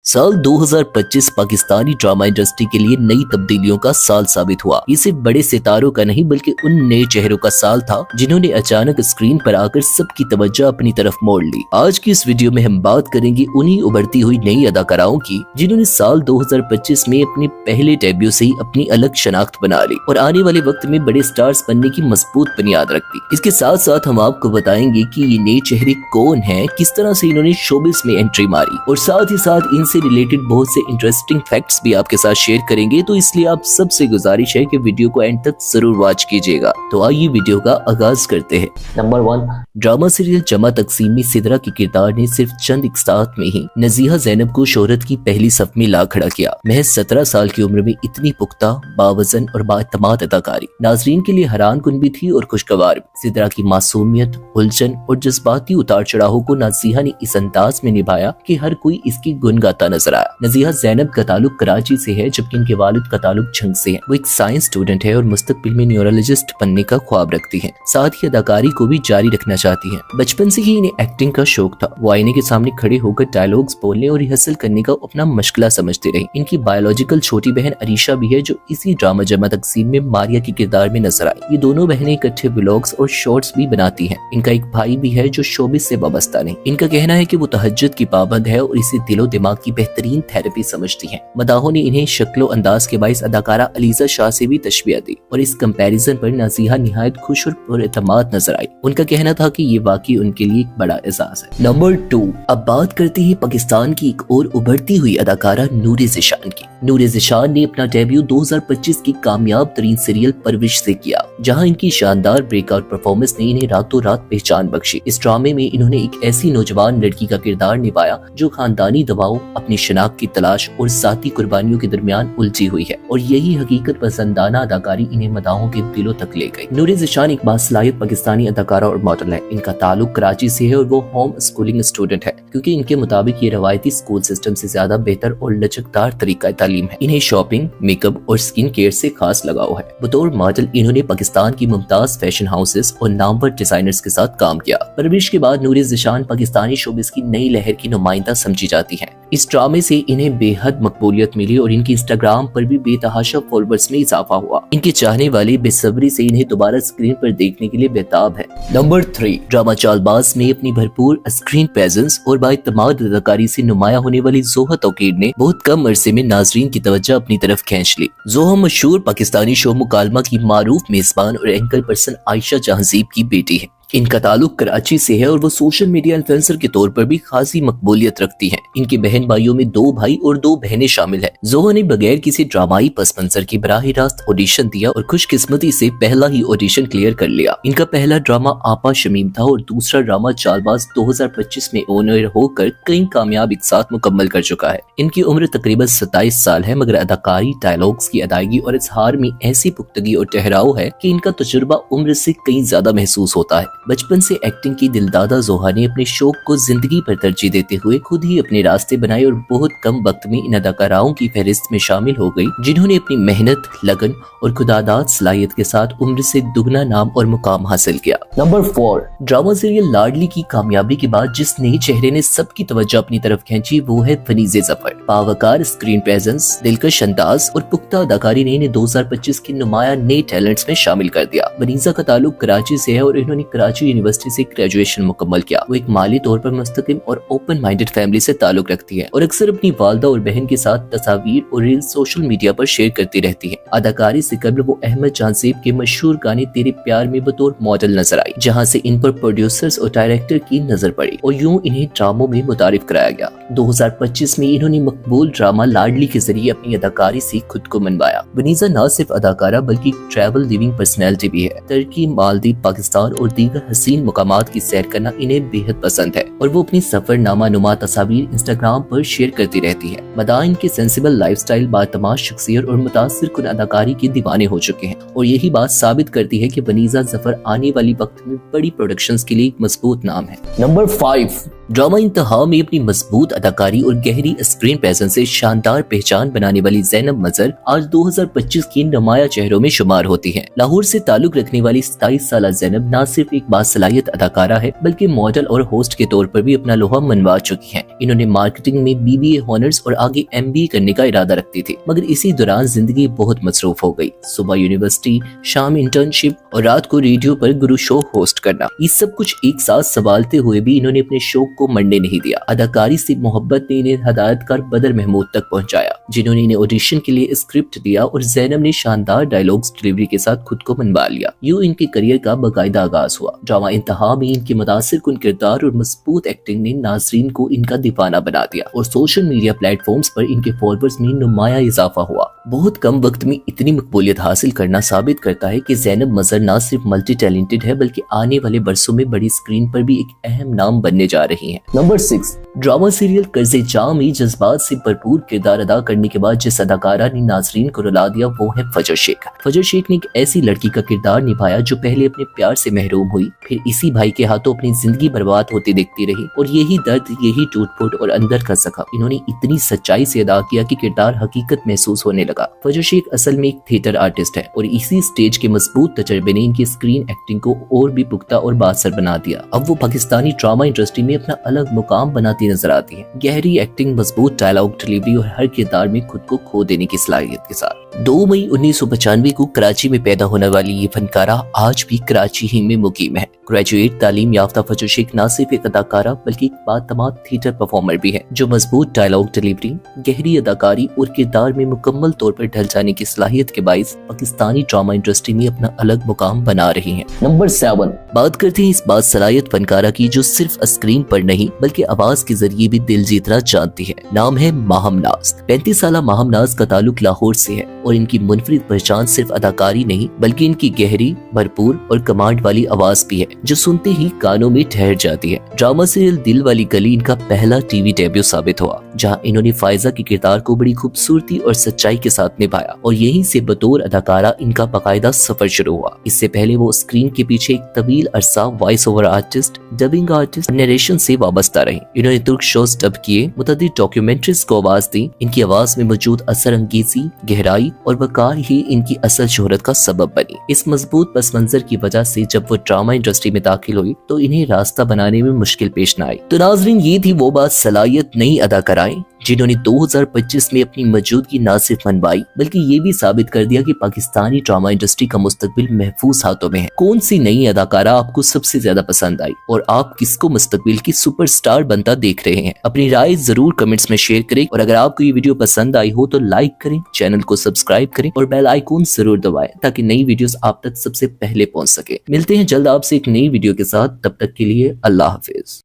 साल 2025 Pakistani drama industry के लिए नई तब्दीलियों का साल साबित हुआ। ये सिर्फ बड़े सितारों का नहीं बल्कि उन नए चेहरों का साल था जिन्होंने अचानक स्क्रीन पर आकर सबकी तवज्जो अपनी तरफ मोड़ ली। आज की इस वीडियो में हम बात करेंगे उन्हीं उभरती हुई नई अदाकाराओं की जिन्होंने साल 2025 में अपने पहले डेब्यू से ही अपनी अलग शनाख्त बना ली और आने वाले वक्त में बड़े स्टार्स बनने की मजबूत बुनियाद रखती। इसके साथ साथ हम आपको बताएंगे कि ये नए चेहरे कौन हैं, किस तरह से इन्होंने शोबिस में एंट्री मारी और साथ ही साथ इनसे रिलेटेड बहुत से इंटरेस्टिंग फैक्ट्स भी आपके साथ शेयर करेंगे। तो इसलिए आप सबसे गुजारिश है कि वीडियो को एंड तक जरूर वॉच कीजिएगा। तो आइए वीडियो का आगाज करते हैं। नंबर 1, ड्रामा सीरियल जमा तकसीम में सिदरा के किरदार ने सिर्फ चंद एक साथ में ही नजीहा ज़ैनब को शोहरत की पहली सफ में ला खड़ा किया। महज 17 साल की उम्र में इतनी पुख्ता, बावजन और बाएतमाद अदाकारी नाजरीन के लिए हैरान कुन भी थी और खुशगवार भी। सिदरा की मासूमियत, उलझन और जज्बाती उतार चढ़ावों को नजीहा ने इस अंदाज में निभाया कि हर कोई इसकी गुन गाता नजर आया। नजीहा ज़ैनब का ताल्लुक कराची से है जबकि इनके वालिद का ताल्लुक झंग से है। वो एक साइंस स्टूडेंट है और मुस्तकबिल में न्यूरोलॉजिस्ट बनने का ख्वाब रखती है। साथ ही अदाकारी को भी जारी रखना चाहती है। बचपन से ही इन्हें एक्टिंग का शौक था। वो आईने के सामने खड़े होकर डायलॉग्स बोलने और रिहर्सल करने का अपना मशगला समझती रही। इनकी बायोलॉजिकल छोटी बहन अरीशा भी है जो इसी ड्रामा जमा तकसीम में मारिया के किरदार में नजर आई। ये दोनों बहनें इकट्ठे व्लॉग्स और शॉर्ट्स भी बनाती हैं। इनका एक भाई भी है जो शोबिस से वाबस्ता नहीं। इनका कहना है कि वो तहज्जुद की पाबंद है और इसे दिलो दिमाग की बेहतरीन थेरेपी समझती है। मदाहों ने इन्हें शक्लो अंदाज के बाइस अदाकारा अलीजा शाह से भी तशबीह दी और इस कंपैरिजन पर नजीहा निहायत खुश और पुरएतमाद नजर आई। उनका कहना था कि ये वाकई उनके लिए एक बड़ा एहसास है। नंबर 2, अब बात करते हैं पाकिस्तान की एक और उभरती हुई अदाकारा नूर ज़िशान की। नूर ज़िशान ने अपना डेब्यू 2025 की कामयाब तरीन सीरियल परविश से किया, जहां इनकी शानदार ब्रेकआउट परफॉर्मेंस ने इन्हें रातों रात पहचान बख्शी। इस ड्रामे में इन्होंने एक ऐसी नौजवान लड़की का किरदार निभाया जो खानदानी दबाव, अपनी शनाख्त की तलाश और जाती कुर्बानियों के दरमियान उलझी हुई है और यही हकीकत पसंदाना अदाकारी इन्हें मदाहों के दिलों तक ले गई। नूर ज़िशान एक बासलाहियत पाकिस्तानी अदाकारा और मॉडल है। इनका ताल्लुक कराची से है और वो होम स्कूलिंग स्टूडेंट है क्योंकि इनके मुताबिक ये रवायती स्कूल सिस्टम से ज्यादा बेहतर और लचकदार तरीका तालीम है। इन्हें शॉपिंग, मेकअप और स्किन केयर से खास लगाव है। बतौर मॉडल इन्होंने पाकिस्तान की मुमताज फैशन हाउसेस और नामवर डिजाइनर्स के साथ काम किया। परवरिश के बाद नूर ज़िशान पाकिस्तानी शोबिस की नई लहर की नुमाइंदा समझी जाती है। इस ड्रामे से इन्हें बेहद मकबूलियत मिली और इनकी इंस्टाग्राम पर भी बेतहाशा फॉलोअर्स में इजाफा हुआ। इनके चाहने वाले बेसब्री से इन्हें दोबारा स्क्रीन पर देखने के लिए बेताब है। नंबर 3, ड्रामा चालबाज में अपनी भरपूर स्क्रीन प्रेजेंस और बाएतमाद अदाकारी से नुमाया होने वाली जोहा तौकीर ने बहुत कम अरसे में नाजरीन की तवज्जो अपनी तरफ खींच ली। जोहा मशहूर पाकिस्तानी शो मुकालमा की मारूफ मेजबान और एंकर पर्सन आयशा जहांजीब की बेटी है। इनका ताल्लुक कराची से है और वो सोशल मीडिया इन्फ्लुएंसर के तौर पर भी खासी मकबूलियत रखती हैं। इनके बहन भाइयों में 2 भाई और 2 बहनें शामिल हैं। जोहा ने बगैर किसी ड्रामाई पस मंजर के बराह रास्त ऑडिशन दिया और खुशकिस्मती से पहला ही ऑडिशन क्लियर कर लिया। इनका पहला ड्रामा आपा शमीम था और दूसरा ड्रामा चालबाज 2025 में ऑनर होकर कई कामयाब एक साथ मुकम्मल कर चुका है। इनकी उम्र तकरीबन 27 साल है मगर अदाकारी, डायलॉग्स की अदायगी और इजहार में ऐसी पुख्तगी और ठहराव है कि इनका तजुर्बा उम्र से कहीं ज्यादा महसूस होता है। बचपन से एक्टिंग की दिलदादा जोहा ने अपने शौक को जिंदगी पर तरजीह देते हुए खुद ही अपने रास्ते बनाए और बहुत कम वक्त में इन अदाकाराओं की फहरिस्त में शामिल हो गई जिन्होंने अपनी मेहनत, लगन और खुदादाद सलाहियत के साथ उम्र से दुगना नाम और मुकाम हासिल किया। नंबर 4, ड्रामा सीरियल लाडली की कामयाबी के बाद जिस नए चेहरे ने सबकी तवज्जो अपनी तरफ खींची वो है वनीज़े ज़फर। पावकार स्क्रीन प्रेजेंस, दिलकश अंदाज और पुख्ता अदाकारी ने इन्हें 2025 के नुमाया नए टैलेंट्स में शामिल कर दिया। वनीज़ा का ताल्लुक कराची से है और इन्होंने कराची यूनिवर्सिटी से ग्रेजुएशन मुकम्मल किया। वो एक माली तौर पर मुस्तकिल और ओपन माइंडेड फैमिली से ताल्लुक रखती है और अक्सर अपनी वालदा और बहन के साथ तस्वीर और रील सोशल मीडिया पर शेयर करती रहती है। अदाकारी से कबल वो अहमद जहांजीब के मशहूर गाने तेरे प्यार में बतौर मॉडल नजर आई, जहां से इन पर प्रोड्यूसर्स और डायरेक्टर की नजर पड़ी और यूं इन्हें ड्रामों में मुतारिफ कराया गया। 2025 में इन्होंने मकबूल ड्रामा लाडली के जरिए अपनी अदाकारी से खुद को मनवाया। वनीज़ा न सिर्फ अदाकारा बल्कि ट्रैवल लिविंग पर्सनैलिटी भी है। तुर्की, मालदीव, पाकिस्तान और दीगर हसीन मुकामात की सैर करना इन्हें बेहद पसंद है और वो अपनी सफरनामा नुमा तस्वीर इंस्टाग्राम पर शेयर करती रहती है। मदा इनके सेंसिबल लाइफस्टाइल, बातमाश शख्सियत और मुतासिर कुन अदाकारी के दीवाने हो चुके हैं और यही बात साबित करती है कि वनीज़ा ज़फर आने वाली वक्त में बड़ी प्रोडक्शंस के लिए एक मजबूत नाम है। नंबर 5, ड्रामा इंतहा में अपनी मजबूत अदाकारी और गहरी स्क्रीन प्रेजेंस से शानदार पहचान बनाने वाली ज़ैनब मजहर आज 2025 की नुमाया चेहरों में शुमार होती हैं। लाहौर से ताल्लुक रखने वाली 27 साल ज़ैनब न सिर्फ एक बासलाहियत अदाकारा है बल्कि मॉडल और होस्ट के तौर पर भी अपना लोहा मनवा चुकी हैं। इन्होंने मार्केटिंग में BBA ऑनर्स और आगे MBA करने का इरादा रखती थी, मगर इसी दौरान जिंदगी बहुत मसरूफ हो गई। सुबह यूनिवर्सिटी, शाम इंटर्नशिप और रात को रेडियो पर गुरु शो होस्ट करना, ये सब कुछ एक साथ संभालते हुए भी इन्होंने अपने शौक को मरने नहीं दिया। अदाकारी से मोहब्बत ने इन्हें हदायतकार बदर महमूद तक पहुंचाया, जिन्होंने इन्हें ऑडिशन के लिए स्क्रिप्ट दिया और ज़ैनब ने शानदार डायलॉग्स डिलीवरी के साथ खुद को मनवा लिया। यूं इनके करियर का बाकायदा आगाज हुआ। ड्रामा इंतहा में इनके मुतासिर कुन किरदार और मजबूत एक्टिंग ने नाजरीन को इनका दीवाना बना दिया और सोशल मीडिया प्लेटफॉर्म्स पर इनके फॉलोअर्स में नुमाया इजाफा हुआ। बहुत कम वक्त में इतनी मकबूलियत हासिल करना साबित करता है कि ज़ैनब मजहर न सिर्फ मल्टी टैलेंटेड है बल्कि आने वाले बरसों में बड़ी स्क्रीन पर भी एक अहम नाम बनने जा रही हैं। नंबर 6, ड्रामा सीरियल कर्ज़े जाम में जज्बात से भरपूर किरदार अदा करने के बाद जिस अदाकारा ने नाजरीन को रुला दिया वो है फजर शेख। फजर शेख ने एक ऐसी लड़की का किरदार निभाया जो पहले अपने प्यार से महरूम हुई, फिर इसी भाई के हाथों अपनी जिंदगी बर्बाद होती देखती रही और यही दर्द, यही टूट फूट और अंदर का जख्म इन्होंने इतनी सच्चाई से अदा किया कि किरदार हकीकत महसूस होने लगा। फजर शेख असल में एक थिएटर आर्टिस्ट है और इसी स्टेज के मजबूत तजर्बे ने इनकी स्क्रीन एक्टिंग को और भी पुख्ता और बासर बना दिया। अब वो पाकिस्तानी ड्रामा इंडस्ट्री में अपना अलग मुकाम बनाती नजर आती है। गहरी एक्टिंग, मजबूत डायलॉग डिलीवरी और हर किरदार में खुद को खो देने की सलाहियत के साथ 2 मई 1995 को कराची में पैदा होने वाली ये फनकारा आज भी कराची ही में मुकीम है। ग्रेजुएट तालीम याफ्ता फजर शेख न सिर्फ एक अदाकारा बल्कि एक बातमाद थिएटर परफॉर्मर भी है जो मजबूत डायलॉग डिलीवरी, गहरी अदाकारी और किरदार में मुकम्मल तौर पर ढल जाने की सलाहियत के बाइस पाकिस्तानी ड्रामा इंडस्ट्री में अपना अलग मुकाम बना रही है। नंबर 7, बात करते हैं इस बात सलाहियत फनकारा की जो सिर्फ स्क्रीन पर नहीं बल्कि आवाज के जरिए भी दिल जीतना जानती है। नाम है माहम नाज। 35 साल माहम नाज का ताल्लुक लाहौर से है और इनकी मुनफरिद पहचान सिर्फ अदाकारी नहीं बल्कि इनकी गहरी, भरपूर और कमांड वाली आवाज भी है जो सुनते ही कानों में ठहर जाती है। ड्रामा सीरियल दिल वाली गली इनका पहला टीवी डेब्यू साबित हुआ जहां इन्होंने फायजा के किरदार को बड़ी खूबसूरती और सच्चाई के साथ निभाया और यहीं से बतौर अदाकारा इनका बाकायदा सफर शुरू हुआ। इससे पहले वो स्क्रीन के पीछे एक तवील अरसा voice over artist, dubbing artist, narration से वाबस्ता रही। इन्होंने तुर्क शोज डब किए, मुतअद्दिद डॉक्यूमेंट्रीज को आवाज दी। इनकी आवाज में मौजूद असर अंगेजी, गहराई और वकार ही इनकी असल शोहरत का सबब बनी। इस मजबूत पस मंजर की वजह से जब वो ड्रामा इंडस्ट्री में दाखिल हुई तो इन्हें रास्ता बनाने में मुश्किल पेश न आई। तो नाजरीन, ये थी वो बात सलाहियत नई अदाकाराएं जिन्होंने 2025 में अपनी मौजूदगी न सिर्फ मनवाई बल्कि ये भी साबित कर दिया कि पाकिस्तानी ड्रामा इंडस्ट्री का मुस्तकबिल महफूज हाथों में है। कौन सी नई अदाकारा आपको सबसे ज्यादा पसंद आई और आप किसको मुस्तकबिल की सुपरस्टार बनता देख रहे हैं? अपनी राय जरूर कमेंट्स में शेयर करें और अगर आपको ये वीडियो पसंद आई हो तो लाइक करें, चैनल को सब्सक्राइब करें और बेल आइकॉन जरूर दबाएं ताकि नई वीडियोस आप तक सबसे पहले पहुंच सके। मिलते हैं जल्द आपसे एक नई वीडियो के साथ, तब तक के लिए अल्लाह हाफिज।